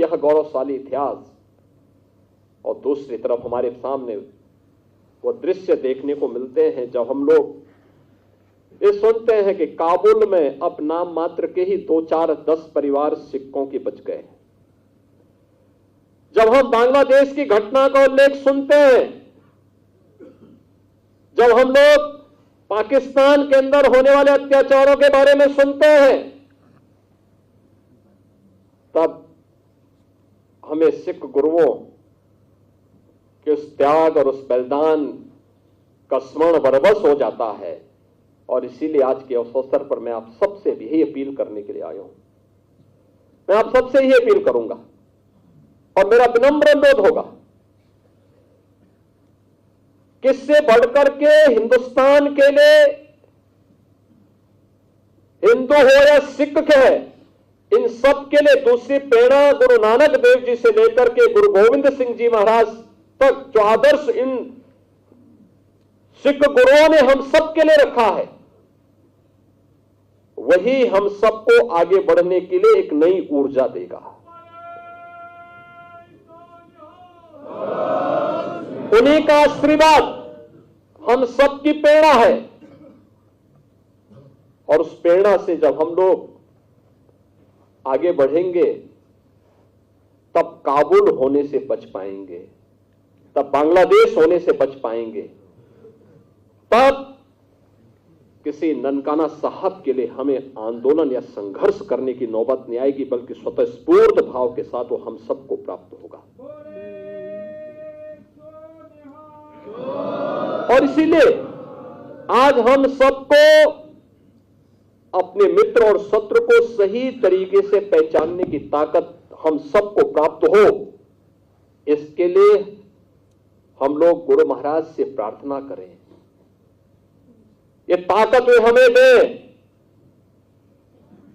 यह गौरवशाली इतिहास, और दूसरी तरफ हमारे सामने वो दृश्य देखने को मिलते हैं जब हम लोग ये सुनते हैं कि काबुल में अब नाम मात्र के ही 2, 4, 10 परिवार सिखों के बच गए। जब हम बांग्लादेश की घटना का उल्लेख सुनते हैं, जब हम लोग पाकिस्तान के अंदर होने वाले अत्याचारों के बारे में सुनते हैं, तब हमें सिख गुरुओं के उस त्याग और उस बलिदान का स्मरण बरबस हो जाता है। और इसीलिए आज के उस अवसर पर मैं आप सबसे भी यही अपील करने के लिए आया हूं। मैं आप सबसे यही अपील करूंगा और मेरा विनम्र अनुरोध होगा कि इससे बढ़कर के हिंदुस्तान के लिए, हिंदू हो या सिख है, इन सब के लिए दूसरी प्रेरणा गुरु नानक देव जी से लेकर के गुरु गोविंद सिंह जी महाराज तक जो आदर्श इन सिख गुरुओं ने हम सब के लिए रखा है, वही हम सबको आगे बढ़ने के लिए एक नई ऊर्जा देगा। उन्हीं का आशीर्वाद हम सबकी प्रेरणा है, और उस प्रेरणा से जब हम लोग आगे बढ़ेंगे तब काबुल होने से बच पाएंगे, तब बांग्लादेश होने से बच पाएंगे, तब किसी ननकाना साहब के लिए हमें आंदोलन या संघर्ष करने की नौबत नहीं आएगी, बल्कि स्वतःस्फूर्त भाव के साथ वो हम सबको प्राप्त होगा। और इसीलिए आज हम सबको अपने मित्र और शत्रु को सही तरीके से पहचानने की ताकत हम सबको प्राप्त हो, इसके लिए हम लोग गुरु महाराज से प्रार्थना करें, ये ताकत वे हमें दें।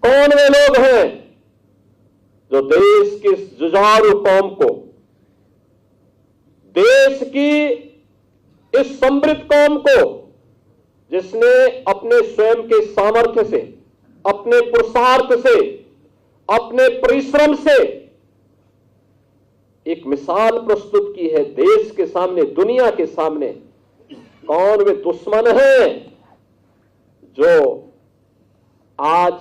कौन वे लोग हैं जो देश की जुझारू कौम को, देश की इस समृद्ध कौम को, जिसने अपने स्वयं के सामर्थ्य से, अपने पुरुषार्थ से, अपने परिश्रम से एक मिसाल प्रस्तुत की है देश के सामने, दुनिया के सामने, कौन वे दुश्मन हैं जो आज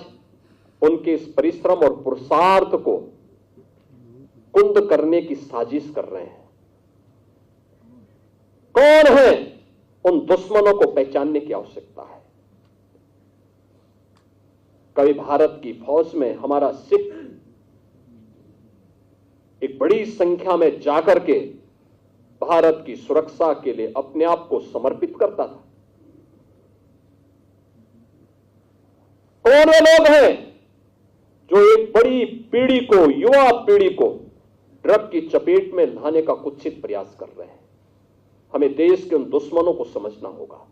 उनके इस परिश्रम और पुरुषार्थ को कुंद करने की साजिश कर रहे हैं? कौन है? उन दुश्मनों को पहचानने की आवश्यकता है। कभी भारत की फौज में हमारा सिख एक बड़ी संख्या में जाकर के भारत की सुरक्षा के लिए अपने आप को समर्पित करता था। कौन वे लोग हैं जो एक बड़ी पीढ़ी को, युवा पीढ़ी को ड्रग की चपेट में लाने का कुत्सित प्रयास कर रहे हैं? हमें देश के उन दुश्मनों को समझना होगा,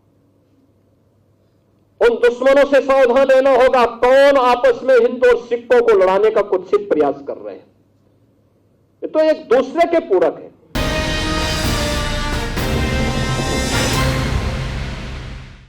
उन दुश्मनों से सावधान रहना होगा। कौन आपस में हिंदू और सिखों को लड़ाने का कुत्सित प्रयास कर रहे हैं? ये तो एक दूसरे के पूरक है।